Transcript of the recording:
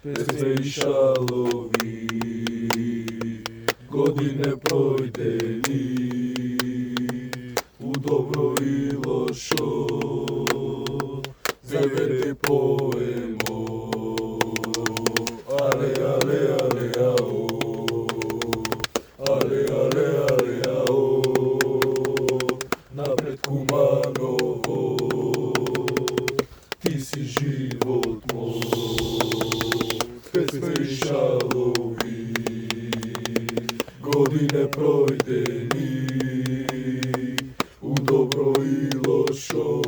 Песме и шалови, године пројдени, у добро и лошо, завете поемо. Але, але, але, ао, але, але, але, ао, напред Куманово, ти си живот мој. Песме и шалови, године пројдени, у добро и лошо,